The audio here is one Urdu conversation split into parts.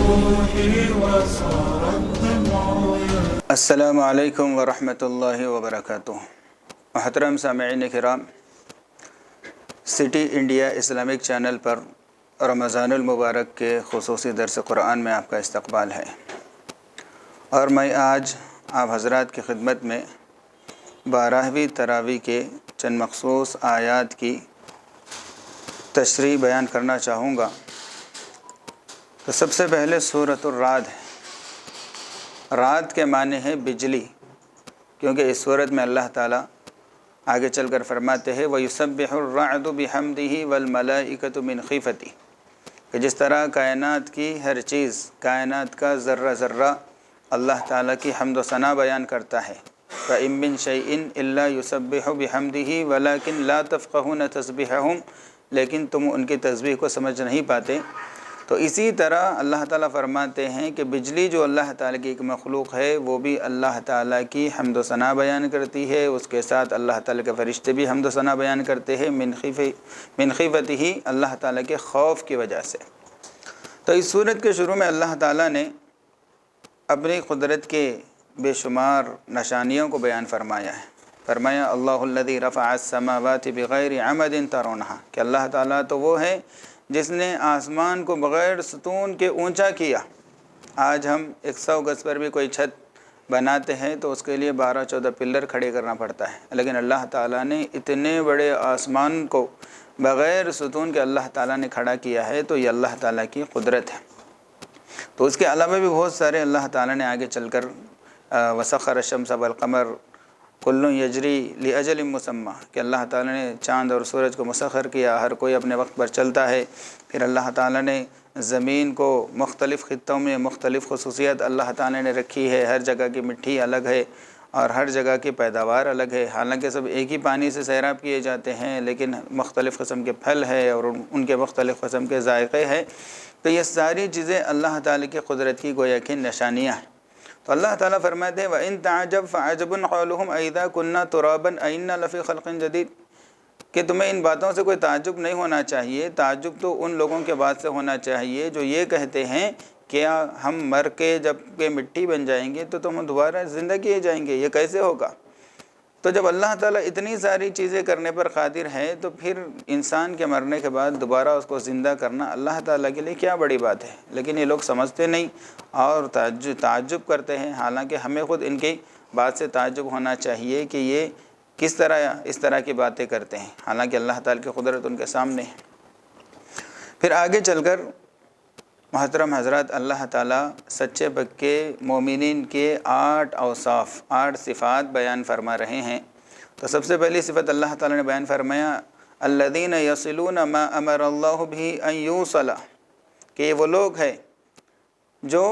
روحي وصار الدمع السلام علیکم ورحمۃ اللہ وبرکاتہ۔ محترم سامعین کرام، سٹی انڈیا اسلامک چینل پر رمضان المبارک کے خصوصی درس قرآن میں آپ کا استقبال ہے، اور میں آج آپ حضرات کی خدمت میں 12ویں تراویح کے چند مخصوص آیات کی تشریح بیان کرنا چاہوں گا۔ تو سب سے پہلے سورۃ الرعد ہے۔ رات کے معنی ہے بجلی، کیونکہ اس صورت میں اللہ تعالیٰ آگے چل کر فرماتے ہیں وَيُسَبِّحُ الرَّعْدُ بِحَمْدِهِ وَالْمَلَائِكَةُ مِنْ خِيفَتِهِ، کہ جس طرح کائنات کی ہر چیز، کائنات کا ذرہ ذرہ اللہ تعالیٰ کی حمد و ثنا بیان کرتا ہے۔ فَإِن مِّن شَيْءٍ إِلَّا يُسَبِّحُ بِحَمْدِهِ وَلَكِنْ لَا تَفْقَهُونَ تَسْبِيحَهُمْ، لیکن تم ان کی تسبیح کو سمجھ نہیں پاتے۔ تو اسی طرح اللہ تعالیٰ فرماتے ہیں کہ بجلی جو اللہ تعالیٰ کی ایک مخلوق ہے، وہ بھی اللہ تعالیٰ کی حمد و ثنا بیان کرتی ہے، اس کے ساتھ اللہ تعالیٰ کے فرشتے بھی حمد و ثنا بیان کرتے ہیں من خیفتہ، اللہ تعالیٰ کے خوف کی وجہ سے۔ تو اس صورت کے شروع میں اللہ تعالیٰ نے اپنی قدرت کے بے شمار نشانیوں کو بیان فرمایا ہے۔ فرمایا اللہ الذی رفع السماوات بغیر عمد ترونہا، کہ اللہ تعالیٰ تو وہ ہے جس نے آسمان کو بغیر ستون کے اونچا کیا۔ آج ہم 100 گز پر بھی کوئی چھت بناتے ہیں تو اس کے لیے 12-14 پلر کھڑے کرنا پڑتا ہے، لیکن اللہ تعالیٰ نے اتنے بڑے آسمان کو بغیر ستون کے اللہ تعالیٰ نے کھڑا کیا ہے، تو یہ اللہ تعالیٰ کی قدرت ہے۔ تو اس کے علاوہ بھی بہت سارے اللہ تعالیٰ نے آگے چل کر وسخر الشمس والقمر کل یجری لاجل مسمى، کہ اللہ تعالیٰ نے چاند اور سورج کو مسخر کیا، ہر کوئی اپنے وقت پر چلتا ہے۔ پھر اللہ تعالیٰ نے زمین کو مختلف خطوں میں مختلف خصوصیت اللہ تعالیٰ نے رکھی ہے، ہر جگہ کی مٹی الگ ہے اور ہر جگہ کی پیداوار الگ ہے، حالانکہ سب ایک ہی پانی سے سیراب کیے جاتے ہیں، لیکن مختلف قسم کے پھل ہے اور ان کے مختلف قسم کے ذائقے ہیں۔ تو یہ ساری چیزیں اللہ تعالیٰ کی قدرت کی گویا کہ نشانیاں ہیں۔ تو اللہ تعالیٰ فرماتے ہیں وَإِن تَعْجَبْ فَعَجَبٌ قَوْلُهُمْ أَإِذَا كُنَّا تُرَابًا أَإِنَّا لَفِي خَلْقٍ جَدِيدٍ، کہ تمہیں ان باتوں سے کوئی تعجب نہیں ہونا چاہیے۔ تعجب تو ان لوگوں کے بات سے ہونا چاہیے جو یہ کہتے ہیں کہ ہم مر کے جب کہ مٹی بن جائیں گے تو ہم دوبارہ زندہ کیے جائیں گے، یہ کیسے ہوگا؟ تو جب اللہ تعالیٰ اتنی ساری چیزیں کرنے پر قادر ہے، تو پھر انسان کے مرنے کے بعد دوبارہ اس کو زندہ کرنا اللہ تعالیٰ کے لیے کیا بڑی بات ہے؟ لیکن یہ لوگ سمجھتے نہیں اور تعجب کرتے ہیں، حالانکہ ہمیں خود ان کی بات سے تعجب ہونا چاہیے کہ یہ کس طرح اس طرح کی باتیں کرتے ہیں، حالانکہ اللہ تعالیٰ کی قدرت ان کے سامنے ہے۔ پھر آگے چل کر محترم حضرات، اللہ تعالیٰ سچے پکے مومنین کے 8 اوصاف، 8 صفات بیان فرما رہے ہیں۔ تو سب سے پہلی صفت اللہ تعالیٰ نے بیان فرمایا الذین یصلون ما امر اللہ بہ ان یوصل، کہ یہ وہ لوگ ہیں جو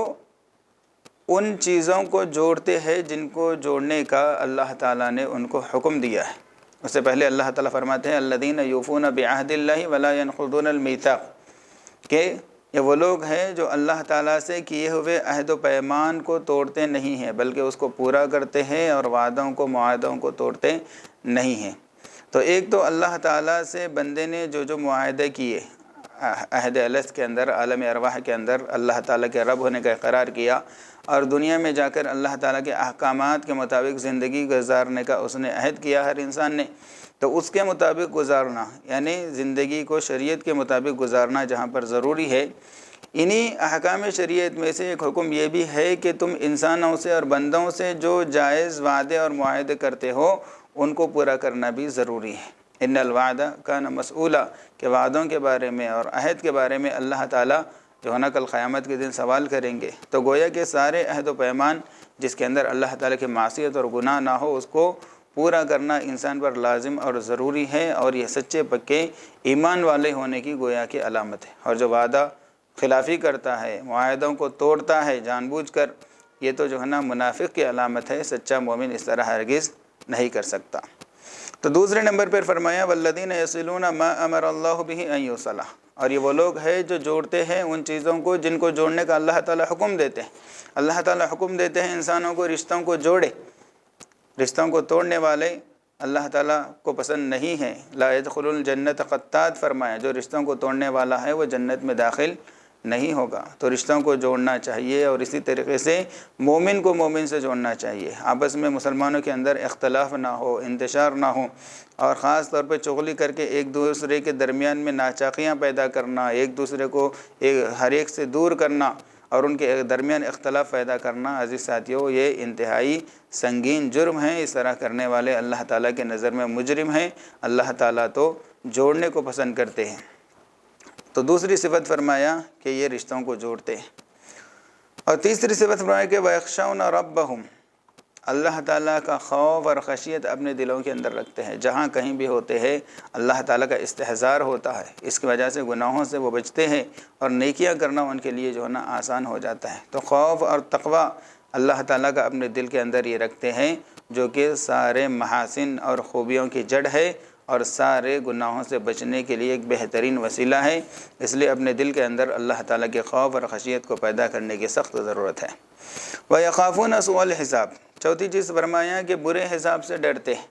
ان چیزوں کو جوڑتے ہیں جن کو جوڑنے کا اللہ تعالیٰ نے ان کو حکم دیا ہے۔ اس سے پہلے اللہ تعالیٰ فرماتے ہیں الذین یوفون بعہد اللہ ولا ینقضون المیثاق، کہ یہ وہ لوگ ہیں جو اللہ تعالیٰ سے کیے ہوئے عہد و پیمان کو توڑتے نہیں ہیں، بلکہ اس کو پورا کرتے ہیں اور وعدوں کو معاہدوں کو توڑتے نہیں ہیں۔ تو ایک تو اللہ تعالیٰ سے بندے نے جو معاہدے کیے عہد الست کے اندر، عالم ارواح کے اندر اللہ تعالیٰ کے رب ہونے کا اقرار کیا، اور دنیا میں جا کر اللہ تعالیٰ کے احکامات کے مطابق زندگی گزارنے کا اس نے عہد کیا ہر انسان نے، تو اس کے مطابق گزارنا، یعنی زندگی کو شریعت کے مطابق گزارنا جہاں پر ضروری ہے۔ انہی احکام شریعت میں سے ایک حکم یہ بھی ہے کہ تم انسانوں سے اور بندوں سے جو جائز وعدے اور معاہدے کرتے ہو ان کو پورا کرنا بھی ضروری ہے۔ ان الوعد کان مسئولا، کہ وعدوں کے بارے میں اور عہد کے بارے میں اللہ تعالیٰ جو ہے نا کل قیامت کے دن سوال کریں گے۔ تو گویا کہ سارے عہد و پیمان جس کے اندر اللہ تعالیٰ کی معصیت اور گناہ نہ ہو، اس کو پورا کرنا انسان پر لازم اور ضروری ہے، اور یہ سچے پکے ایمان والے ہونے کی گویا کی علامت ہے۔ اور جو وعدہ خلافی کرتا ہے، معاہدوں کو توڑتا ہے جان بوجھ کر، یہ تو جو ہے نا منافق کی علامت ہے، سچا مومن اس طرح ہرگز نہیں کر سکتا۔ تو دوسرے نمبر پر فرمایا والذین یصلون ما امر اللہ بہ ان یوصل، اور یہ وہ لوگ ہیں جو جوڑتے ہیں ان چیزوں کو جن کو جوڑنے کا اللہ تعالیٰ حکم دیتے ہیں۔ اللہ تعالیٰ حکم دیتے ہیں انسانوں کو رشتوں کو جوڑے، رشتوں کو توڑنے والے اللہ تعالیٰ کو پسند نہیں ہے۔ لا يدخل الجنت قطات، فرمایا جو رشتوں کو توڑنے والا ہے وہ جنت میں داخل نہیں ہوگا۔ تو رشتوں کو جوڑنا چاہیے، اور اسی طریقے سے مومن کو مومن سے جوڑنا چاہیے، آپس میں مسلمانوں کے اندر اختلاف نہ ہو، انتشار نہ ہو، اور خاص طور پہ چغلی کر کے ایک دوسرے کے درمیان میں ناچاقیاں پیدا کرنا، ایک دوسرے کو ہر ایک سے دور کرنا اور ان کے درمیان اختلاف پیدا کرنا، عزیز ساتھیوں، یہ انتہائی سنگین جرم ہے۔ اس طرح کرنے والے اللہ تعالیٰ کے نظر میں مجرم ہیں۔ اللہ تعالیٰ تو جوڑنے کو پسند کرتے ہیں۔ تو دوسری صفت فرمایا کہ یہ رشتوں کو جوڑتے ہیں، اور تیسری صفت فرمایا کہ وَيَخْشَوْنَ رَبَّهُمْ، اللہ تعالیٰ کا خوف اور خشیت اپنے دلوں کے اندر رکھتے ہیں۔ جہاں کہیں بھی ہوتے ہیں اللہ تعالیٰ کا استحضار ہوتا ہے، اس کی وجہ سے گناہوں سے وہ بچتے ہیں اور نیکیاں کرنا ان کے لیے جو ہے نا آسان ہو جاتا ہے۔ تو خوف اور تقوی اللہ تعالیٰ کا اپنے دل کے اندر یہ رکھتے ہیں، جو کہ سارے محاسن اور خوبیوں کی جڑ ہے اور سارے گناہوں سے بچنے کے لیے ایک بہترین وسیلہ ہے۔ اس لیے اپنے دل کے اندر اللہ تعالیٰ کے خوف اور خشیت کو پیدا کرنے کی سخت ضرورت ہے۔ وَيَخَافُونَ سُوءَ الْحِسَابِ، چوتھی چیز فرمایا کہ برے حساب سے ڈرتے ہیں،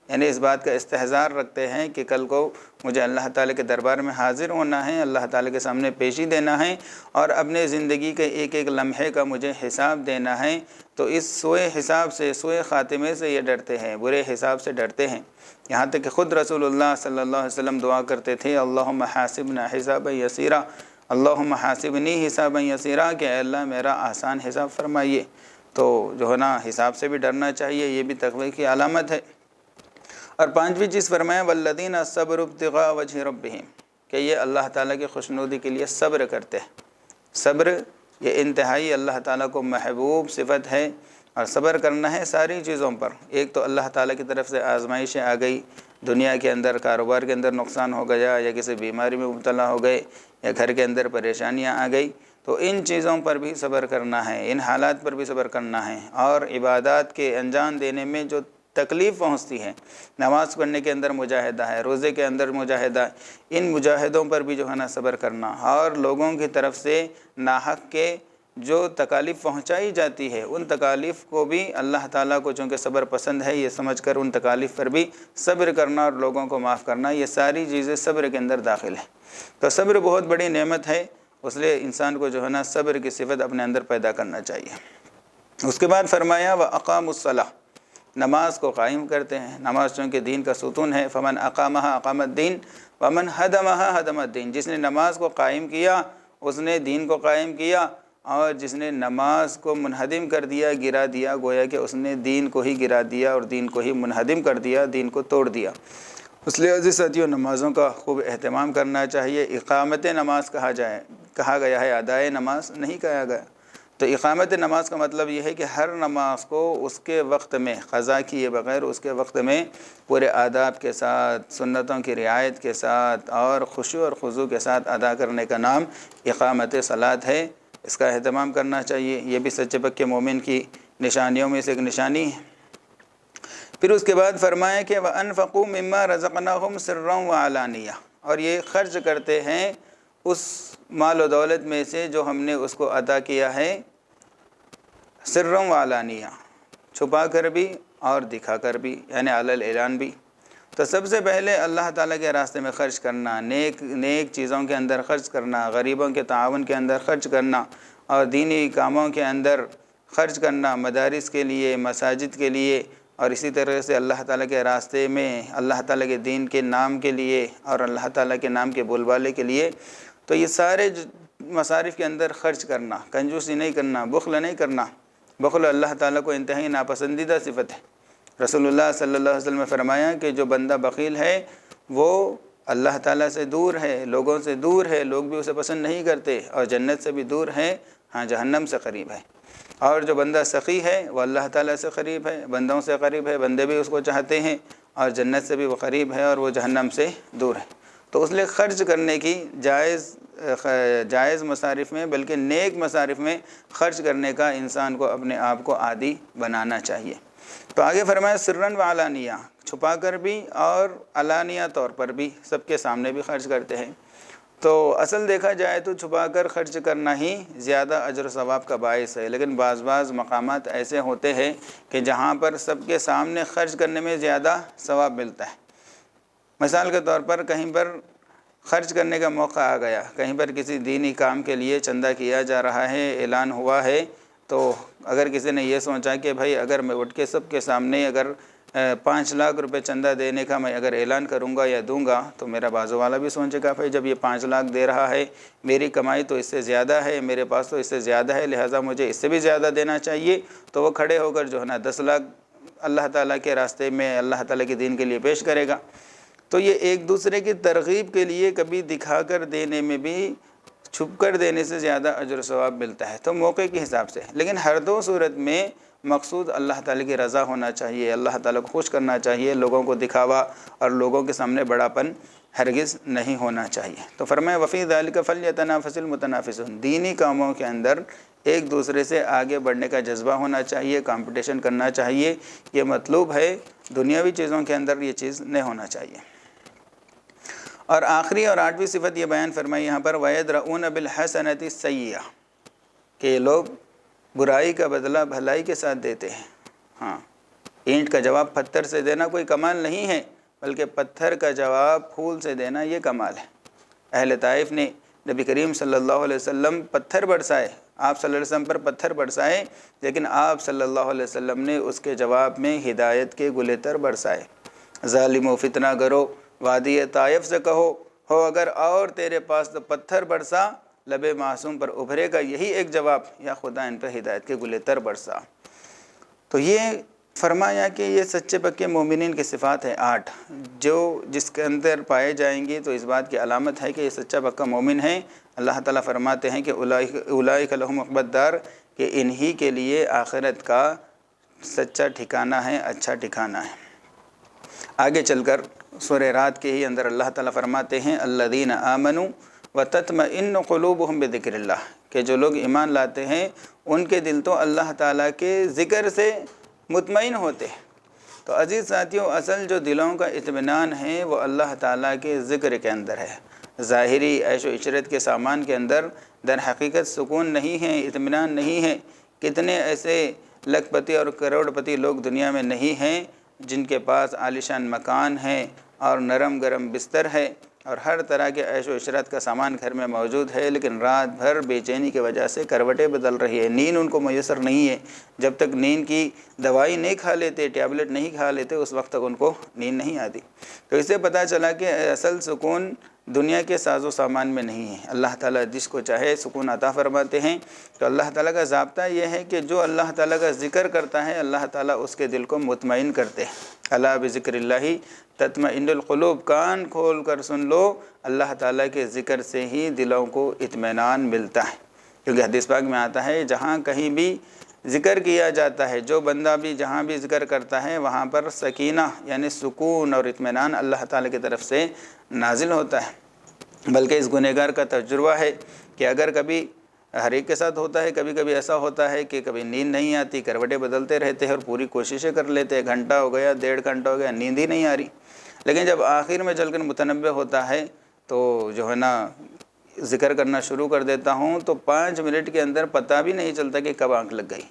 یعنی اس بات کا استحضار رکھتے ہیں کہ کل کو مجھے اللہ تعالیٰ کے دربار میں حاضر ہونا ہے، اللہ تعالیٰ کے سامنے پیشی دینا ہے، اور اپنے زندگی کے ایک ایک لمحے کا مجھے حساب دینا ہے۔ تو اس سوئے حساب سے، سوئے خاتمے سے یہ ڈرتے ہیں، برے حساب سے ڈرتے ہیں۔ یہاں تک کہ خود رسول اللہ صلی اللہ علیہ وسلم دعا کرتے تھے، اللہم حاسبنا حسابا یسیرا، اللہم حاسبنی حسابا یسیرا، کہ اے اللہ میرا آسان حساب فرمائیے۔ تو جو ہے نا حساب سے بھی ڈرنا چاہیے، یہ بھی تقوی کی علامت ہے۔ اور پانچویں چیز فرمایا والذین صبروا ابتغاء وجہ ربہم، کہ یہ اللہ تعالیٰ کی خوشنودی کے لیے صبر کرتے ہیں۔ صبر یہ انتہائی اللہ تعالیٰ کو محبوب صفت ہے، اور صبر کرنا ہے ساری چیزوں پر۔ ایک تو اللہ تعالیٰ کی طرف سے آزمائشیں آ گئی، دنیا کے اندر کاروبار کے اندر نقصان ہو گیا، یا کسی بیماری میں مبتلا ہو گئے، یا گھر کے اندر پریشانیاں آ گئی، تو ان چیزوں پر بھی صبر کرنا ہے، ان حالات پر بھی صبر کرنا ہے۔ اور عبادات کے انجام دینے میں جو تکلیف پہنچتی ہے، نماز پڑھنے کے اندر مجاہدہ ہے، روزے کے اندر مجاہدہ ہے، ان مجاہدوں پر بھی جو ہے نا صبر کرنا، اور لوگوں کی طرف سے ناحق کے جو تکالیف پہنچائی جاتی ہے ان تکالیف کو بھی اللہ تعالیٰ کو چونکہ صبر پسند ہے، یہ سمجھ کر ان تکالیف پر بھی صبر کرنا اور لوگوں کو معاف کرنا، یہ ساری چیزیں صبر کے اندر داخل ہیں۔ تو صبر بہت بڑی نعمت ہے، اس لیے انسان کو جو ہے نا صبر کی صفت اپنے اندر پیدا کرنا چاہیے۔ اس کے بعد فرمایا وَأَقَامُوا الصَّلَاةَ، نماز کو قائم کرتے ہیں۔ نماز چونکہ دین کا ستون ہے، فمن اقامها اقام الدین ومن هدمها هدم الدین، جس نے نماز کو قائم کیا اس نے دین کو قائم کیا، اور جس نے نماز کو منہدم کر دیا، گرا دیا، گویا کہ اس نے دین کو ہی گرا دیا اور دین کو ہی منہدم کر دیا، دین کو توڑ دیا۔ اس لیے عزیز ساتھیوں نمازوں کا خوب اہتمام کرنا چاہیے۔ اقامت نماز کہا گیا ہے، ادائے نماز نہیں کہا گیا۔ تو اقامت نماز کا مطلب یہ ہے کہ ہر نماز کو اس کے وقت میں قضا کیے بغیر اس کے وقت میں پورے آداب کے ساتھ، سنتوں کی رعایت کے ساتھ اور خشوع اور خضوع کے ساتھ ادا کرنے کا نام اقامت صلاۃ ہے۔ اس کا اہتمام کرنا چاہیے، یہ بھی سچے پکے مومن کی نشانیوں میں سے ایک نشانی ہے۔ پھر اس کے بعد فرمایا کہ وَأَنفَقُوا مِمَّا رَزَقْنَاهُمْ سِرًّا وَعَلَانِيَةً، اور یہ خرچ کرتے ہیں اس مال و دولت میں سے جو ہم نے اس کو عطا کیا ہے، سرًّا وعلانیہ، چھپا کر بھی اور دکھا کر بھی، یعنی علی الاعلان بھی۔ تو سب سے پہلے اللہ تعالیٰ کے راستے میں خرچ کرنا، نیک چیزوں کے اندر خرچ کرنا، غریبوں کے تعاون کے اندر خرچ کرنا، اور دینی کاموں کے اندر خرچ کرنا، مدارس کے لیے، مساجد کے لیے، اور اسی طرح سے اللہ تعالیٰ کے راستے میں اللہ تعالیٰ کے دین کے نام کے لیے اور اللہ تعالیٰ کے نام کے بول بالے کے لیے۔ تو یہ سارے مصارف کے اندر خرچ کرنا، کنجوسی نہیں کرنا، بخل نہیں کرنا۔ بخل اللہ تعالیٰ کو انتہائی ناپسندیدہ صفت ہے۔ رسول اللہ صلی اللہ علیہ وسلم نے فرمایا کہ جو بندہ بخیل ہے وہ اللہ تعالیٰ سے دور ہے، لوگوں سے دور ہے، لوگ بھی اسے پسند نہیں کرتے، اور جنت سے بھی دور ہے، ہاں جہنم سے قریب ہے۔ اور جو بندہ سخی ہے وہ اللہ تعالیٰ سے قریب ہے، بندوں سے قریب ہے، بندے بھی اس کو چاہتے ہیں، اور جنت سے بھی وہ قریب ہے اور وہ جہنم سے دور ہے۔ تو اس لیے خرچ کرنے کی جائز مصارف میں بلکہ نیک مصارف میں خرچ کرنے کا انسان کو اپنے آپ کو عادی بنانا چاہیے۔ تو آگے فرمایا سرًّا وعلانیہ، چھپا کر بھی اور علانیہ طور پر بھی، سب کے سامنے بھی خرچ کرتے ہیں۔ تو اصل دیکھا جائے تو چھپا کر خرچ کرنا ہی زیادہ اجر و ثواب کا باعث ہے، لیکن بعض مقامات ایسے ہوتے ہیں کہ جہاں پر سب کے سامنے خرچ کرنے میں زیادہ ثواب ملتا ہے۔ مثال کے طور پر کہیں پر خرچ کرنے کا موقع آ گیا، کہیں پر کسی دینی کام کے لیے چندہ کیا جا رہا ہے، اعلان ہوا ہے، تو اگر کسی نے یہ سوچا کہ بھائی اگر میں اٹھ کے سب کے سامنے اگر 5 لاکھ روپے چندہ دینے کا میں اگر اعلان کروں گا یا دوں گا تو میرا بازو والا بھی سوچے گا بھائی جب یہ 5 لاکھ دے رہا ہے، میری کمائی تو اس سے زیادہ ہے، میرے پاس تو اس سے زیادہ ہے، لہٰذا مجھے اس سے بھی زیادہ دینا چاہیے، تو وہ کھڑے ہو کر جو ہے نا 10 لاکھ اللہ تعالیٰ کے راستے میں اللہ تعالیٰ کے دین کے لیے پیش کرے گا۔ تو یہ ایک دوسرے کی ترغیب کے لیے کبھی دکھا کر دینے میں بھی چھپ کر دینے سے زیادہ اجر و ثواب ملتا ہے، تو موقع کے حساب سے، لیکن ہر دو صورت میں مقصود اللہ تعالیٰ کی رضا ہونا چاہیے، اللہ تعالیٰ کو خوش کرنا چاہیے، لوگوں کو دکھاوا اور لوگوں کے سامنے بڑاپن ہرگز نہیں ہونا چاہیے۔ تو فرمایا وفی ذالک فلیتنافس المتنافسون، دینی کاموں کے اندر ایک دوسرے سے آگے بڑھنے کا جذبہ ہونا چاہیے، کمپٹیشن کرنا چاہیے، یہ مطلوب ہے، دنیاوی چیزوں کے اندر یہ چیز نہیں ہونا چاہیے۔ اور آخری اور 8ویں صفت یہ بیان فرمائی یہاں پر وَيَدْرَؤُونَ بِالْحَسَنَةِ السَّيِّئَةِ کہ یہ لوگ برائی کا بدلہ بھلائی کے ساتھ دیتے ہیں۔ ہاں، اینٹ کا جواب پتھر سے دینا کوئی کمال نہیں ہے، بلکہ پتھر کا جواب پھول سے دینا یہ کمال ہے۔ اہل طائف نے نبی کریم صلی اللہ علیہ وسلم پتھر برسائے، آپ صلی اللہ علیہ وسلم پر پتھر برسائے، لیکن آپ صلی اللہ علیہ وسلم نے اس کے جواب میں ہدایت کے گلےتر برسائے۔ ظالم و فتنہ گرو وادی طائف سے کہو ہو اگر اور تیرے پاس تو پتھر برسا، لب معصوم پر ابھرے گا یہی ایک جواب، یا خدا ان پر ہدایت کے گلےتر برسا۔ تو یہ فرمایا کہ یہ سچے پکے مومنین کی صفات ہے 8، جو جس کے اندر پائے جائیں گی تو اس بات کی علامت ہے کہ یہ سچا پکا مومن ہے۔ اللہ تعالیٰ فرماتے ہیں کہ اولئک لہم عقبی الدار، کہ انہی کے لیے آخرت کا سچا ٹھکانہ ہے، اچھا ٹھکانہ ہے۔ آگے چل کر سورہ رات کے ہی اندر اللہ تعالیٰ فرماتے ہیں الذین آمنوا وتطمئن قلوبہم بذکر اللہ، کہ جو لوگ ایمان لاتے ہیں ان کے دل تو اللہ تعالیٰ کے ذکر سے مطمئن ہوتے ہیں۔ تو عزیز ساتھیوں، اصل جو دلوں کا اطمینان ہے وہ اللہ تعالیٰ کے ذکر کے اندر ہے۔ ظاہری عیش و عشرت کے سامان کے اندر در حقیقت سکون نہیں ہے، اطمینان نہیں ہے۔ کتنے ایسے لکھ پتی اور کروڑ پتی لوگ دنیا میں نہیں ہیں جن کے پاس عالیشان مکان ہے اور نرم گرم بستر ہے اور ہر طرح کے عیش و عشرت کا سامان گھر میں موجود ہے، لیکن رات بھر بے چینی کی وجہ سے کروٹیں بدل رہی ہے، نیند ان کو میسر نہیں ہے۔ جب تک نیند کی دوائی نہیں کھا لیتے، ٹیبلٹ نہیں کھا لیتے، اس وقت تک ان کو نیند نہیں آتی۔ تو اس سے پتہ چلا کہ اصل سکون دنیا کے ساز و سامان میں نہیں ہے۔ اللہ تعالیٰ جس کو چاہے سکون عطا فرماتے ہیں۔ تو اللہ تعالیٰ کا ضابطہ یہ ہے کہ جو اللہ تعالیٰ کا ذکر کرتا ہے اللہ تعالیٰ اس کے دل کو مطمئن کرتے ہیں۔ الا بذکر اللہ تطمئن القلوب، کان کھول کر سن لو، اللہ تعالیٰ کے ذکر سے ہی دلوں کو اطمینان ملتا ہے۔ کیونکہ حدیث پاک میں آتا ہے جہاں کہیں بھی ذکر کیا جاتا ہے، جو بندہ بھی جہاں بھی ذکر کرتا ہے وہاں پر سکینہ یعنی سکون اور اطمینان اللہ تعالیٰ کی طرف سے نازل ہوتا ہے۔ بلکہ اس گنہگار کا تجربہ ہے کہ اگر کبھی ہر ایک کے ساتھ ہوتا ہے، کبھی کبھی ایسا ہوتا ہے کہ کبھی نیند نہیں آتی، کروٹیں بدلتے رہتے ہیں اور پوری کوششیں کر لیتے ہیں، گھنٹہ ہو گیا، 1.5 گھنٹہ ہو گیا، نیند ہی نہیں آ رہی، لیکن جب آخر میں چل کر متنبہ ہوتا ہے تو جو ہے نا ذکر کرنا شروع کر دیتا ہوں تو 5 منٹ کے اندر پتہ بھی نہیں چلتا کہ کب آنکھ لگ گئی۔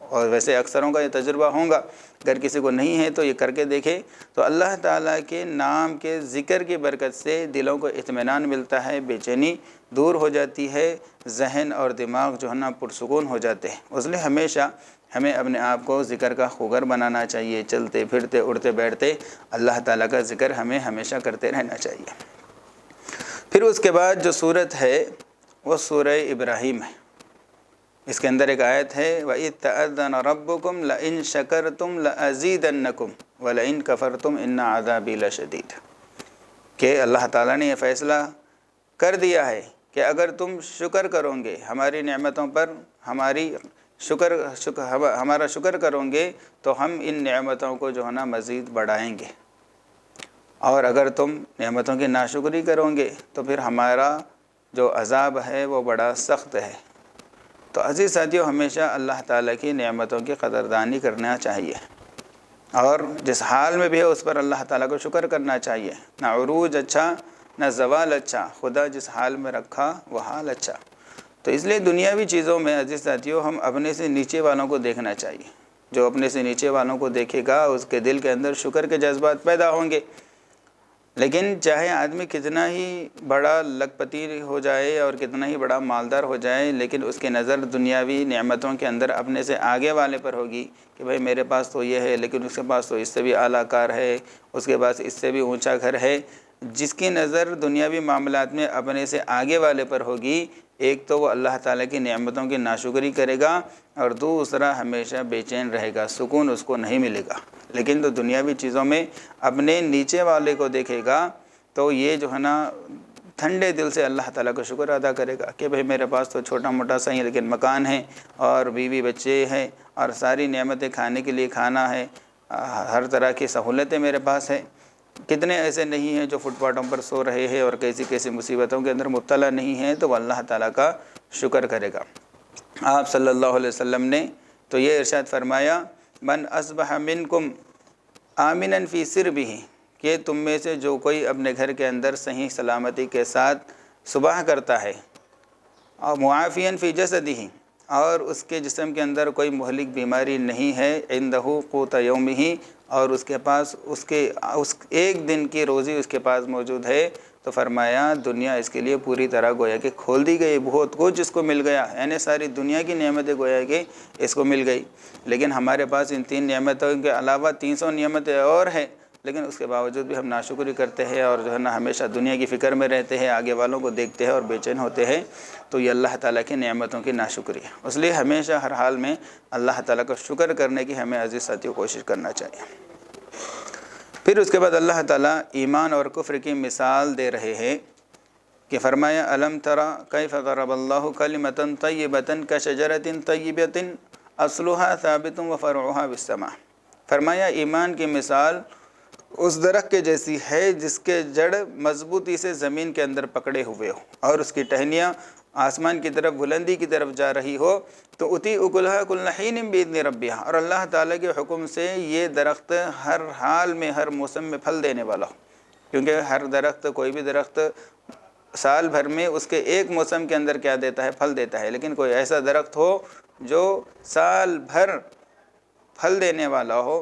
اور ویسے اکثروں کا یہ تجربہ ہوگا، اگر کسی کو نہیں ہے تو یہ کر کے دیکھے۔ تو اللہ تعالیٰ کے نام کے ذکر کی برکت سے دلوں کو اطمینان ملتا ہے، بے چینی دور ہو جاتی ہے، ذہن اور دماغ جو ہے نا پرسکون ہو جاتے ہیں۔ اس لیے ہمیشہ ہمیں اپنے آپ کو ذکر کا خوگر بنانا چاہیے، چلتے پھرتے اٹھتے بیٹھتے اللہ تعالیٰ کا ذکر ہمیں ہمیشہ کرتے رہنا چاہیے۔ پھر اس کے بعد جو صورت ہے وہ سورہ ابراہیم ہے۔ اس کے اندر ایک آیت ہے وَإِذْ تَأَذَّنَ رَبُّكُمْ لَإِن شَكَرْتُمْ لَأَزِيدَنَّكُمْ وَلَئِن كَفَرْتُمْ إِنَّ عَذَابِي لَشَدِيدٌ، کہ اللہ تعالیٰ نے یہ فیصلہ کر دیا ہے کہ اگر تم شکر کرو گے ہماری نعمتوں پر، ہمارا شکر کرو گے تو ہم ان نعمتوں کو جو ہے نا مزید بڑھائیں گے، اور اگر تم نعمتوں کی ناشکری کرو گے تو پھر ہمارا جو عذاب ہے وہ بڑا سخت ہے۔ تو عزیز ساتھیوں، ہمیشہ اللہ تعالیٰ کی نعمتوں کی قدردانی کرنا چاہیے، اور جس حال میں بھی ہے اس پر اللہ تعالیٰ کو شکر کرنا چاہیے۔ نہ عروج اچھا نہ زوال اچھا، خدا جس حال میں رکھا وہ حال اچھا۔ تو اس لیے دنیاوی چیزوں میں عزیز ساتھیوں ہم اپنے سے نیچے والوں کو دیکھنا چاہیے۔ جو اپنے سے نیچے والوں کو دیکھے گا اس کے دل کے اندر شکر کے جذبات پیدا ہوں گے۔ لیکن چاہے آدمی کتنا ہی بڑا لکھ پتی ہو جائے اور کتنا ہی بڑا مالدار ہو جائے، لیکن اس کی نظر دنیاوی نعمتوں کے اندر اپنے سے آگے والے پر ہوگی کہ بھئی میرے پاس تو یہ ہے، لیکن اس کے پاس تو اس سے بھی اعلیٰ کار ہے، اس کے پاس اس سے بھی اونچا گھر ہے۔ جس کی نظر دنیاوی معاملات میں اپنے سے آگے والے پر ہوگی، ایک تو وہ اللہ تعالیٰ کی نعمتوں کی ناشکری کرے گا، اور دوسرا ہمیشہ بے چین رہے گا، سکون اس کو نہیں ملے گا۔ لیکن تو دنیاوی چیزوں میں اپنے نیچے والے کو دیکھے گا تو یہ جو ہے نا ٹھنڈے دل سے اللہ تعالیٰ کا شکر ادا کرے گا کہ بھئی میرے پاس تو چھوٹا موٹا صحیح لیکن مکان ہے، اور بیوی بچے ہیں، اور ساری نعمتیں، کھانے کے لیے کھانا ہے، ہر طرح کی سہولتیں میرے پاس ہیں۔ کتنے ایسے نہیں ہیں جو فٹ پاتھوں پر سو رہے ہیں اور کیسی کیسی مصیبتوں کے اندر مبتلا نہیں ہیں، تو وہ اللہ تعالیٰ کا شکر کرے گا۔ آپ صلی اللہ علیہ وسلم نے تو یہ ارشاد فرمایا، من اصبح منکم آمنا فی سربہ، کہ تم میں سے جو کوئی اپنے گھر کے اندر صحیح سلامتی کے ساتھ صبح کرتا ہے، اور معافیا فی جسدہ، اور اس کے جسم کے اندر کوئی مہلک بیماری نہیں ہے، عندہ قوت یومہ، اور اس کے پاس اس ایک دن کی روزی اس کے پاس موجود ہے، تو فرمایا دنیا اس کے لیے پوری طرح گویا کہ کھول دی گئی، بہت کچھ اس کو مل گیا، یعنی ساری دنیا کی نعمتیں گویا کہ اس کو مل گئی۔ لیکن ہمارے پاس ان 3 نعمتوں کے علاوہ 300 نعمتیں اور ہیں، لیکن اس کے باوجود بھی ہم ناشکری کرتے ہیں، اور جو ہے نا ہمیشہ دنیا کی فکر میں رہتے ہیں، آگے والوں کو دیکھتے ہیں اور بے چین ہوتے ہیں، تو یہ اللہ تعالیٰ کی نعمتوں کی ناشکری ہے۔ اس لیے ہمیشہ ہر حال میں اللہ تعالیٰ کا شکر کرنے کی ہمیں عزیز ساتھیوں کوشش کرنا چاہیے۔ پھر اس کے بعد اللہ تعالیٰ ایمان اور کفر کی مثال دے رہے ہیں کہ فرمایا، الم تری کیف ضرب اللہ کلمۃ طیبۃ کشجرۃ طیبۃ اصلها ثابت وفرعها بالسماء۔ فرمایا ایمان کی مثال اس درخت کے جیسی ہے جس کے جڑ مضبوطی سے زمین کے اندر پکڑے ہوئے ہو، اور اس کی ٹہنیاں آسمان کی طرف، بلندی کی طرف جا رہی ہو، تو اتی اکلھا کل حین باذن ربھا، اور اللہ تعالیٰ کے حکم سے یہ درخت ہر حال میں، ہر موسم میں پھل دینے والا ہو، کیونکہ ہر درخت، کوئی بھی درخت سال بھر میں اس کے ایک موسم کے اندر کیا دیتا ہے؟ پھل دیتا ہے، لیکن کوئی ایسا درخت ہو جو سال بھر پھل دینے والا ہو،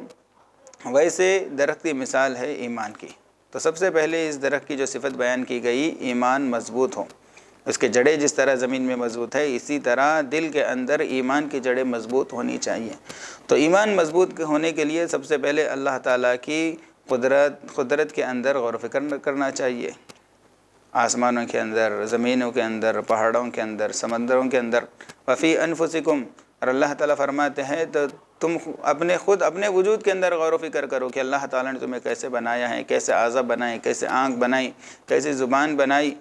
ویسے درخت کی مثال ہے ایمان کی۔ تو سب سے پہلے اس درخت کی جو صفت بیان کی گئی، ایمان مضبوط ہو، اس کے جڑیں جس طرح زمین میں مضبوط ہے، اسی طرح دل کے اندر ایمان کی جڑیں مضبوط ہونی چاہیے۔ تو ایمان مضبوط ہونے کے لیے سب سے پہلے اللہ تعالیٰ کی قدرت کے اندر غور و فکر کرنا چاہیے، آسمانوں کے اندر، زمینوں کے اندر، پہاڑوں کے اندر، سمندروں کے اندر، وفی انفسکم، اور اللہ تعالیٰ فرماتے ہیں تو تم اپنے وجود کے اندر غور و فکر کرو کہ اللہ تعالیٰ نے تمہیں کیسے بنایا ہے، کیسے اعضاء بنائے، کیسے آنکھ بنائی، کیسے زبان بنائی،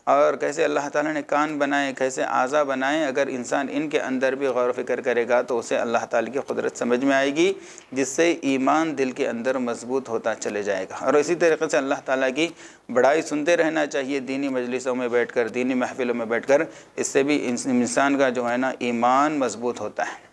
اور کیسے اللہ تعالیٰ نے کان بنائے، کیسے اعضاء بنائے۔ اگر انسان ان کے اندر بھی غور و فکر کرے گا تو اسے اللہ تعالیٰ کی قدرت سمجھ میں آئے گی، جس سے ایمان دل کے اندر مضبوط ہوتا چلے جائے گا۔ اور اسی طریقے سے اللہ تعالیٰ کی بڑائی سنتے رہنا چاہیے دینی مجلسوں میں بیٹھ کر، دینی محفلوں میں بیٹھ کر، اس سے بھی انسان کا جو ہے نا ایمان مضبوط ہوتا ہے۔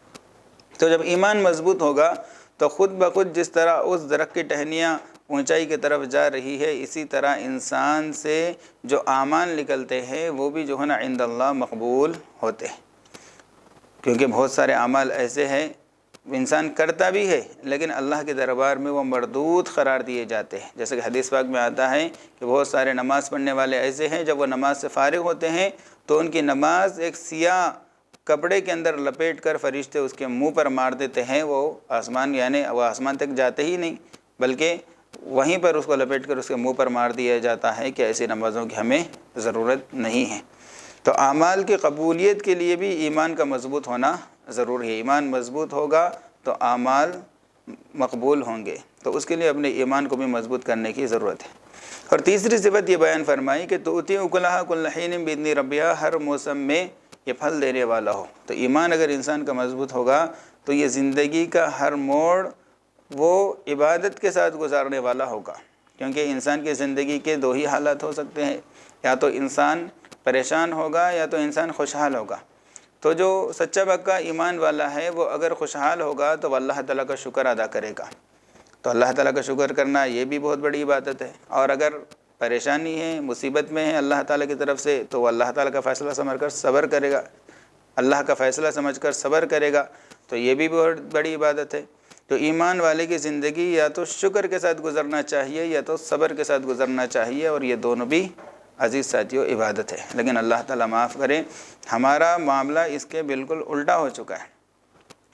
تو جب ایمان مضبوط ہوگا تو خود بخود جس طرح اس درخت کی ٹہنیاں اونچائی کی طرف جا رہی ہے، اسی طرح انسان سے جو اعمال نکلتے ہیں وہ بھی جو ہے نا عند اللہ مقبول ہوتے ہیں، کیونکہ بہت سارے اعمال ایسے ہیں انسان کرتا بھی ہے لیکن اللہ کے دربار میں وہ مردود قرار دیے جاتے ہیں۔ جیسے کہ حدیث پاک میں آتا ہے کہ بہت سارے نماز پڑھنے والے ایسے ہیں، جب وہ نماز سے فارغ ہوتے ہیں تو ان کی نماز ایک سیاہ کپڑے کے اندر لپیٹ کر فرشتے اس کے منہ پر مار دیتے ہیں، وہ آسمان تک جاتے ہی نہیں، بلکہ وہیں پر اس کو لپیٹ کر اس کے منہ پر مار دیا جاتا ہے کہ ایسی نمازوں کی ہمیں ضرورت نہیں ہے۔ تو اعمال کی قبولیت کے لیے بھی ایمان کا مضبوط ہونا ضروری ہے۔ ایمان مضبوط ہوگا تو اعمال مقبول ہوں گے، تو اس کے لیے اپنے ایمان کو بھی مضبوط کرنے کی ضرورت ہے۔ اور تیسری صفت یہ بیان فرمائی کہ تؤتی اکلھا کل حین باذن ربھا، ہر موسم میں یہ پھل دینے والا ہو۔ تو ایمان اگر انسان کا مضبوط ہوگا تو یہ زندگی کا ہر موڑ وہ عبادت کے ساتھ گزارنے والا ہوگا، کیونکہ انسان کی زندگی کے 2 ہی حالات ہو سکتے ہیں، یا تو انسان پریشان ہوگا یا تو انسان خوشحال ہوگا۔ تو جو سچا پکا ایمان والا ہے وہ اگر خوشحال ہوگا تو وہ اللہ تعالیٰ کا شکر ادا کرے گا، تو اللہ تعالیٰ کا شکر کرنا یہ بھی بہت بڑی عبادت ہے۔ اور اگر پریشانی ہے، مصیبت میں ہے اللہ تعالیٰ کی طرف سے، تو وہ اللہ تعالیٰ کا فیصلہ سمجھ کر صبر کرے گا، اللہ کا فیصلہ سمجھ کر صبر کرے گا، تو یہ بھی بہت بڑی عبادت ہے۔ تو ایمان والے کی زندگی یا تو شکر کے ساتھ گزرنا چاہیے یا تو صبر کے ساتھ گزرنا چاہیے، اور یہ دونوں بھی عزیز ساتھیوں عبادت ہے۔ لیکن اللہ تعالیٰ معاف کرے، ہمارا معاملہ اس کے بالکل الٹا ہو چکا ہے،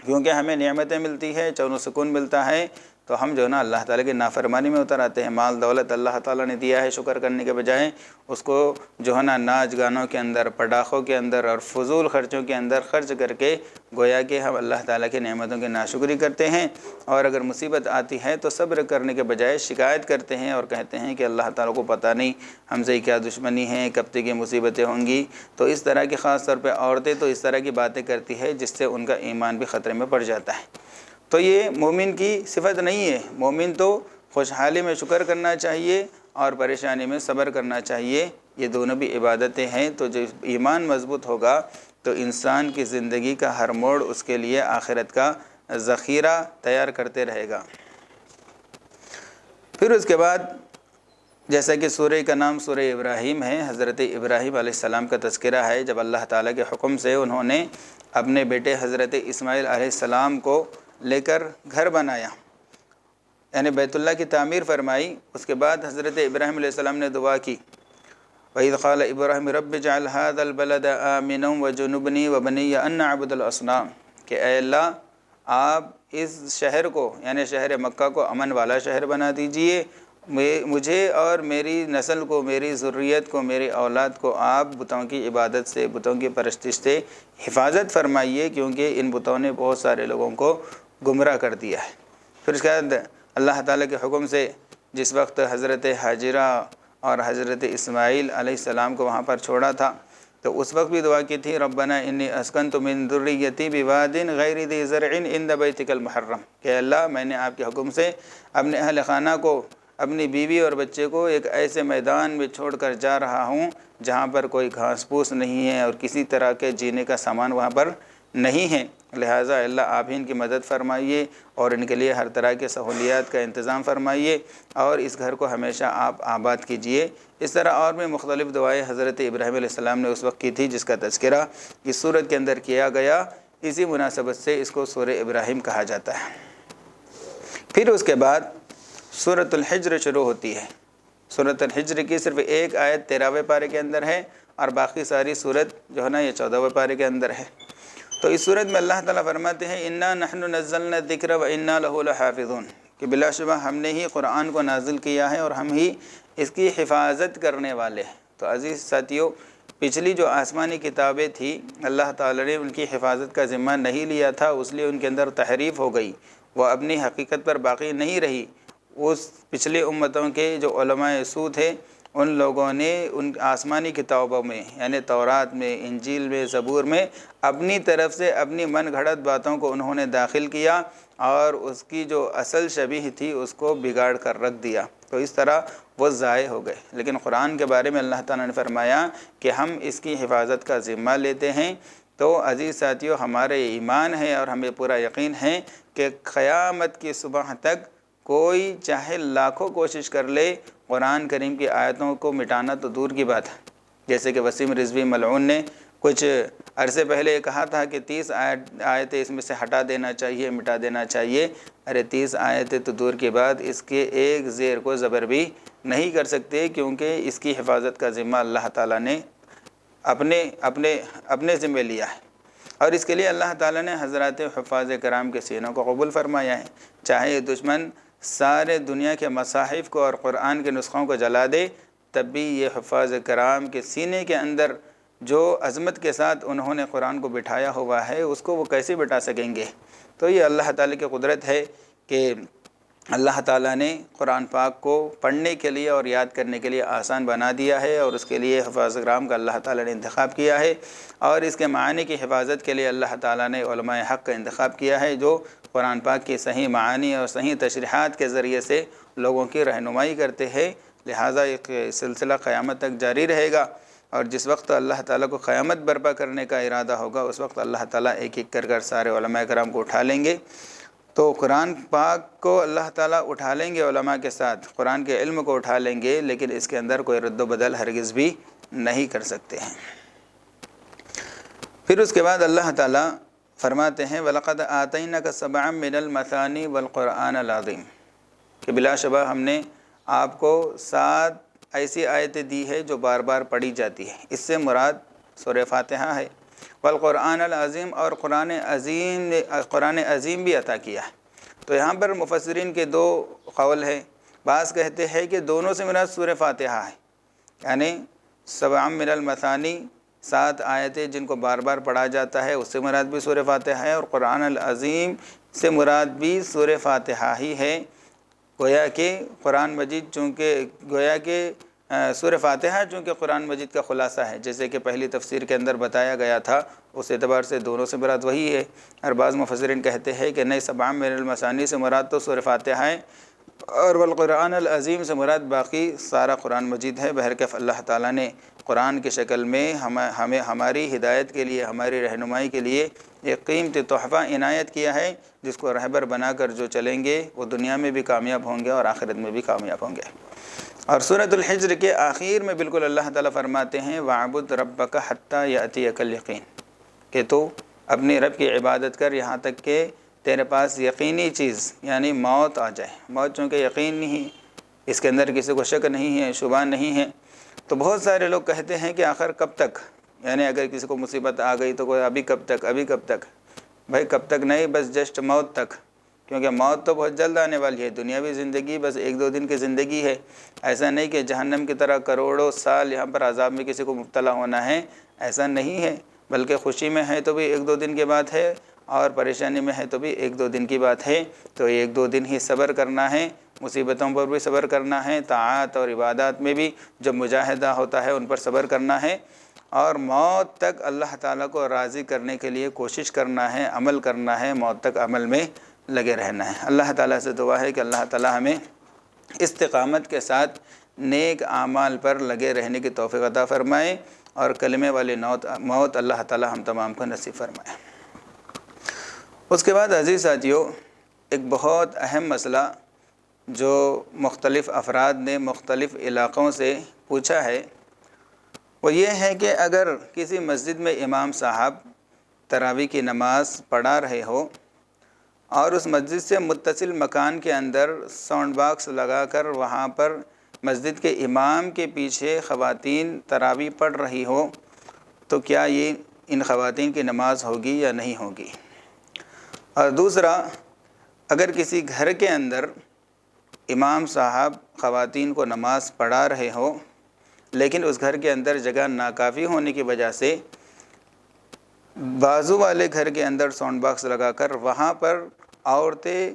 کیونکہ ہمیں نعمتیں ملتی ہے، چین و سکون ملتا ہے، تو ہم جو ہے نا اللہ تعالیٰ کی نافرمانی میں اتر آتے ہیں۔ مال دولت اللہ تعالیٰ نے دیا ہے، شکر کرنے کے بجائے اس کو جو ہے نا ناچ گانوں کے اندر، پٹاخوں کے اندر اور فضول خرچوں کے اندر خرچ کر کے گویا کہ ہم اللہ تعالیٰ کی نعمتوں کی ناشکری کرتے ہیں، اور اگر مصیبت آتی ہے تو صبر کرنے کے بجائے شکایت کرتے ہیں اور کہتے ہیں کہ اللہ تعالیٰ کو پتہ نہیں ہم سے کیا دشمنی ہے، کب تک یہ مصیبتیں ہوں گی۔ تو اس طرح کی خاص طور پہ عورتیں تو اس طرح کی باتیں کرتی ہے جس سے ان کا ایمان بھی خطرے میں پڑ جاتا ہے۔ تو یہ مومن کی صفت نہیں ہے۔ مومن تو خوشحالی میں شکر کرنا چاہیے اور پریشانی میں صبر کرنا چاہیے، یہ دونوں بھی عبادتیں ہیں۔ تو جو ایمان مضبوط ہوگا تو انسان کی زندگی کا ہر موڑ اس کے لیے آخرت کا ذخیرہ تیار کرتے رہے گا۔ پھر اس کے بعد جیسا کہ سورہ کا نام سورہ ابراہیم ہے، حضرت ابراہیم علیہ السلام کا تذکرہ ہے، جب اللہ تعالیٰ کے حکم سے انہوں نے اپنے بیٹے حضرت اسماعیل علیہ السلام کو لے کر گھر بنایا، یعنی بیت اللہ کی تعمیر فرمائی۔ اس کے بعد حضرت ابراہیم علیہ السلام نے دعا کی، وَإِذْ قَالَ إِبْرَاهِيمُ رَبِّ اجْعَلْ هَٰذَا الْبَلَدَ آمِنًا وَاجْنُبْنِي وَبَنِيَّ أَن نَّعْبُدَ الْأَصْنَامَ، کہ اے اللہ آپ اس شہر کو یعنی شہر مکہ کو امن والا شہر بنا دیجئے، مجھے اور میری نسل کو، میری ذریت کو، میری اولاد کو آپ بتوں کی عبادت سے، بتوں کی پرستش سے حفاظت فرمائیے، کیونکہ ان بتوں نے بہت سارے لوگوں کو گمراہ کر دیا ہے۔ پھر اس کے بعد اللہ تعالیٰ کے حکم سے جس وقت حضرت حاجرہ اور حضرت اسماعیل علیہ السلام کو وہاں پر چھوڑا تھا، تو اس وقت بھی دعا کی تھی، ربنا انی اسکنت من ذریتی بواد غیر ذی زرع عند بیتک المحرم، کہ اللہ میں نے آپ کے حکم سے اپنے اہل خانہ کو، اپنی بیوی اور بچے کو ایک ایسے میدان میں چھوڑ کر جا رہا ہوں جہاں پر کوئی گھاس پھوس نہیں ہے اور کسی طرح کے جینے کا سامان وہاں پر نہیں ہے، لہٰذا اللہ آپ ہی ان کی مدد فرمائیے اور ان کے لیے ہر طرح کے سہولیات کا انتظام فرمائیے اور اس گھر کو ہمیشہ آپ آباد کیجئے۔ اس طرح اور بھی مختلف دعائیں حضرت ابراہیم علیہ السلام نے اس وقت کی تھی، جس کا تذکرہ اس سورت کے اندر کیا گیا، اسی مناسبت سے اس کو سورہ ابراہیم کہا جاتا ہے۔ پھر اس کے بعد سورۃ الحجر شروع ہوتی ہے۔ سورۃ الحجر کی صرف ایک آیت 13ویں پارے کے اندر ہے اور باقی ساری سورت جو ہے نا یہ 14ویں پارے کے اندر ہے۔ تو اس صورت میں اللہ تعالیٰ فرماتے ہیں انا نحن نزلنا الذکر وانا لہ لحافظون، کہ بلا شبہ ہم نے ہی قرآن کو نازل کیا ہے اور ہم ہی اس کی حفاظت کرنے والے ہیں۔ تو عزیز ساتھیوں، پچھلی جو آسمانی کتابیں تھیں اللہ تعالیٰ نے ان کی حفاظت کا ذمہ نہیں لیا تھا، اس لیے ان کے اندر تحریف ہو گئی، وہ اپنی حقیقت پر باقی نہیں رہی۔ اس پچھلی امتوں کے جو علماء سو تھے، ان لوگوں نے ان آسمانی کتابوں میں یعنی تورات میں، انجیل میں، زبور میں اپنی طرف سے اپنی من گھڑت باتوں کو انہوں نے داخل کیا اور اس کی جو اصل شبیہ تھی اس کو بگاڑ کر رکھ دیا، تو اس طرح وہ ضائع ہو گئے۔ لیکن قرآن کے بارے میں اللہ تعالیٰ نے فرمایا کہ ہم اس کی حفاظت کا ذمہ لیتے ہیں۔ تو عزیز ساتھیوں، ہمارے ایمان ہے اور ہمیں پورا یقین ہے کہ قیامت کی صبح تک کوئی چاہے لاکھوں کوشش کر لے قرآن کریم کی آیتوں کو مٹانا تو دور کی بات ہے۔ جیسے کہ وسیم رضوی ملعون نے کچھ عرصے پہلے کہا تھا کہ 30 آیتیں اس میں سے ہٹا دینا چاہیے، مٹا دینا چاہیے۔ ارے 30 آیتیں تو دور کی بات، اس کے ایک زیر کو زبر بھی نہیں کر سکتے، کیونکہ اس کی حفاظت کا ذمہ اللہ تعالیٰ نے اپنے ذمہ لیا ہے، اور اس کے لیے اللہ تعالیٰ نے حضرات حفاظ کرام کے سینوں کو قبول فرمایا ہے۔ چاہے دشمن سارے دنیا کے مصاحف کو اور قرآن کے نسخوں کو جلا دے، تب بھی یہ حفاظ کرام کے سینے کے اندر جو عظمت کے ساتھ انہوں نے قرآن کو بٹھایا ہوا ہے اس کو وہ کیسے بٹھا سکیں گے؟ تو یہ اللہ تعالیٰ کی قدرت ہے کہ اللہ تعالیٰ نے قرآن پاک کو پڑھنے کے لیے اور یاد کرنے کے لیے آسان بنا دیا ہے، اور اس کے لیے حفاظ کرام کا اللہ تعالیٰ نے انتخاب کیا ہے، اور اس کے معانی کی حفاظت کے لیے اللہ تعالیٰ نے علماء حق کا انتخاب کیا ہے، جو قرآن پاک کی صحیح معانی اور صحیح تشریحات کے ذریعے سے لوگوں کی رہنمائی کرتے ہیں۔ لہٰذا ایک سلسلہ قیامت تک جاری رہے گا، اور جس وقت اللہ تعالیٰ کو قیامت برپا کرنے کا ارادہ ہوگا اس وقت اللہ تعالیٰ ایک ایک کر سارے علماء کرام کو اٹھا لیں گے۔ تو قرآن پاک کو اللہ تعالیٰ اٹھا لیں گے علماء کے ساتھ، قرآن کے علم کو اٹھا لیں گے، لیکن اس کے اندر کوئی رد و بدل ہرگز بھی نہیں کر سکتے ہیں۔ پھر اس کے بعد اللہ تعالیٰ فرماتے ہیں وَلَقَدْ آتَيْنَكَ سَبْعًا مِّنَ الْمَثَانِي وَالْقُرْآنَ الْعَظِيمِ کہ بلا شبہ ہم نے آپ کو 7 ایسی آیتیں دی ہے جو بار بار پڑھی جاتی ہے، اس سے مراد سورہ فاتحہ ہے، والقرآن العظیم اور قرآن عظیم بھی عطا کیا ہے۔ تو یہاں پر مفسرین کے 2 قول ہیں، بعض کہتے ہیں کہ دونوں سے مراد سورہ فاتحہ ہے، یعنی 7 من المثانی 7 آیتیں جن کو بار بار پڑھا جاتا ہے اس سے مراد بھی سورہ فاتحہ ہے، اور قرآن العظیم سے مراد بھی سورہ فاتحہ ہی ہے۔ گویا کہ قرآن مجید سورہ فاتحہ چونکہ قرآن مجید کا خلاصہ ہے، جیسے کہ پہلی تفسیر کے اندر بتایا گیا تھا، اس اعتبار سے دونوں سے مراد وہی ہے۔ اور بعض مفسرین کہتے ہیں کہ نہیں، 7 من المثانی سے مراد تو سورہ فاتحہ ہے، اور والقرآن العظیم سے مراد باقی سارا قرآن مجید ہے۔ بہرکیف اللہ تعالیٰ نے قرآن کی شکل میں ہمیں ہماری ہدایت کے لیے، ہماری رہنمائی کے لیے ایک قیمتی تحفہ عنایت کیا ہے، جس کو رہبر بنا کر جو چلیں گے وہ دنیا میں بھی کامیاب ہوں گے اور آخرت میں بھی کامیاب ہوں گے۔ اور سورۃ الحجر کے آخر میں بالکل اللہ تعالیٰ فرماتے ہیں وَاعْبُدْ رَبَّكَ حَتَّى يَأْتِيَكَ الْيَقِينُ کہ تو اپنے رب کی عبادت کر یہاں تک کہ تیرے پاس یقینی چیز یعنی موت آ جائے۔ موت چونکہ یقین نہیں، اس کے اندر کسی کو شک نہیں ہے، شبہ نہیں ہے، تو بہت سارے لوگ کہتے ہیں کہ آخر کب تک، یعنی اگر کسی کو مصیبت آ گئی تو کوئی ابھی کب تک، ابھی کب تک؟ بھائی کب تک نہیں، بس جسٹ موت تک، کیونکہ موت تو بہت جلد آنے والی ہے۔ دنیاوی زندگی بس 1-2 دن کی زندگی ہے، ایسا نہیں کہ جہنم کی طرح کروڑوں سال یہاں پر عذاب میں کسی کو مبتلا ہونا ہے، ایسا نہیں ہے، بلکہ خوشی میں ہے تو بھی 1-2 دن کی بات ہے، اور پریشانی میں ہے تو بھی 1-2 دن کی بات ہے۔ تو 1-2 دن ہی صبر کرنا ہے، مصیبتوں پر بھی صبر کرنا ہے، طاعات اور عبادات میں بھی جب مجاہدہ ہوتا ہے ان پر صبر کرنا ہے، اور موت تک اللہ تعالیٰ کو راضی کرنے کے لیے کوشش کرنا ہے، عمل کرنا ہے، موت تک عمل میں لگے رہنا ہے۔ اللہ تعالیٰ سے دعا ہے کہ اللہ تعالیٰ ہمیں استقامت کے ساتھ نیک اعمال پر لگے رہنے کی توفیق عطا فرمائے، اور کلمے والی موت اللہ تعالیٰ ہم تمام کو نصیب فرمائے۔ اس کے بعد عزیز ساتھیو، ایک بہت اہم مسئلہ جو مختلف افراد نے مختلف علاقوں سے پوچھا ہے، وہ یہ ہے کہ اگر کسی مسجد میں امام صاحب تراویح کی نماز پڑھا رہے ہو اور اس مسجد سے متصل مکان کے اندر ساؤنڈ باکس لگا کر وہاں پر مسجد کے امام کے پیچھے خواتین تراویح پڑھ رہی ہو، تو کیا یہ ان خواتین کی نماز ہوگی یا نہیں ہوگی؟ اور دوسرا، اگر کسی گھر کے اندر امام صاحب خواتین کو نماز پڑھا رہے ہو لیکن اس گھر کے اندر جگہ ناکافی ہونے کی وجہ سے بازو والے گھر کے اندر ساؤنڈ باکس لگا کر وہاں پر عورتیں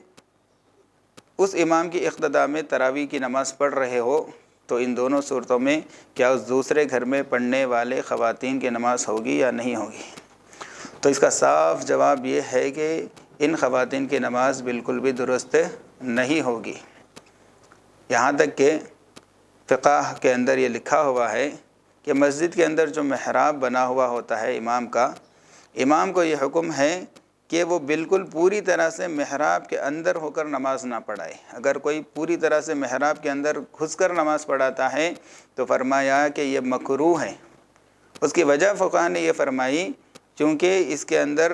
اس امام کی اقتداء میں تراویح کی نماز پڑھ رہے ہو، تو ان دونوں صورتوں میں کیا اس دوسرے گھر میں پڑھنے والے خواتین کی نماز ہوگی یا نہیں ہوگی؟ تو اس کا صاف جواب یہ ہے کہ ان خواتین کی نماز بالکل بھی درست نہیں ہوگی۔ یہاں تک کہ فقہ کے اندر یہ لکھا ہوا ہے کہ مسجد کے اندر جو محراب بنا ہوا ہوتا ہے امام کو یہ حکم ہے کہ وہ بالکل پوری طرح سے محراب کے اندر ہو کر نماز نہ پڑھائے۔ اگر کوئی پوری طرح سے محراب کے اندر گھس کر نماز پڑھاتا ہے تو فرمایا کہ یہ مکروہ ہے۔ اس کی وجہ فقہ نے یہ فرمائی چونکہ اس کے اندر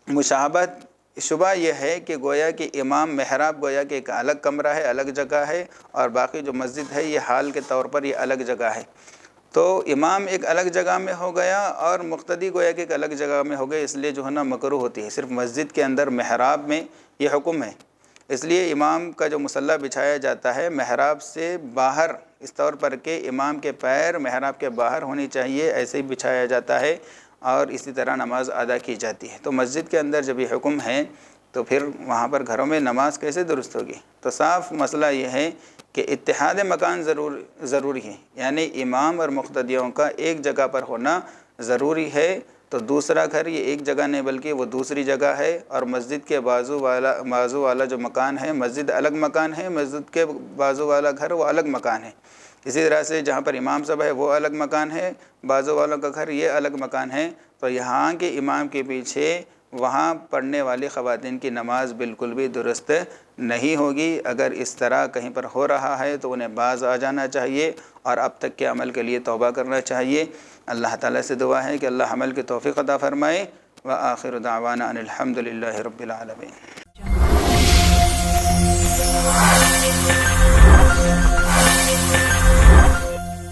مشابہت شبہ یہ ہے کہ گویا کہ امام محراب گویا کہ ایک الگ کمرہ ہے، الگ جگہ ہے، اور باقی جو مسجد ہے یہ حال کے طور پر یہ الگ جگہ ہے، تو امام ایک الگ جگہ میں ہو گیا اور مقتدی گویا کہ ایک الگ جگہ میں ہو گئے، اس لیے جو ہے نا مکروہ ہوتی ہے۔ صرف مسجد کے اندر محراب میں یہ حکم ہے، اس لیے امام کا جو مصلی بچھایا جاتا ہے محراب سے باہر، اس طور پر کہ امام کے پیر محراب کے باہر ہونی چاہیے، ایسے ہی بچھایا جاتا ہے اور اسی طرح نماز ادا کی جاتی ہے۔ تو مسجد کے اندر جب یہ حکم ہے تو پھر وہاں پر گھروں میں نماز کیسے درست ہوگی؟ تو صاف مسئلہ یہ ہے کہ اتحاد مکان ضروری ہے، یعنی امام اور مقتدیوں کا ایک جگہ پر ہونا ضروری ہے۔ تو دوسرا گھر یہ ایک جگہ نہیں بلکہ وہ دوسری جگہ ہے، اور مسجد کے بازو والا جو مکان ہے، مسجد الگ مکان ہے، مسجد کے بازو والا گھر وہ الگ مکان ہے۔ اسی طرح سے جہاں پر امام صاحب ہے وہ الگ مکان ہے، بازو والوں کا گھر یہ الگ مکان ہے، تو یہاں کے امام کے پیچھے وہاں پڑھنے والی خواتین کی نماز بالکل بھی درست نہیں ہوگی۔ اگر اس طرح کہیں پر ہو رہا ہے تو انہیں باز آ جانا چاہیے اور اب تک کے عمل کے لیے توبہ کرنا چاہیے۔ اللہ تعالیٰ سے دعا ہے کہ اللہ عمل کی توفیق عطا فرمائے، و آخر دعوانا ان الحمد للہ رب العالمین۔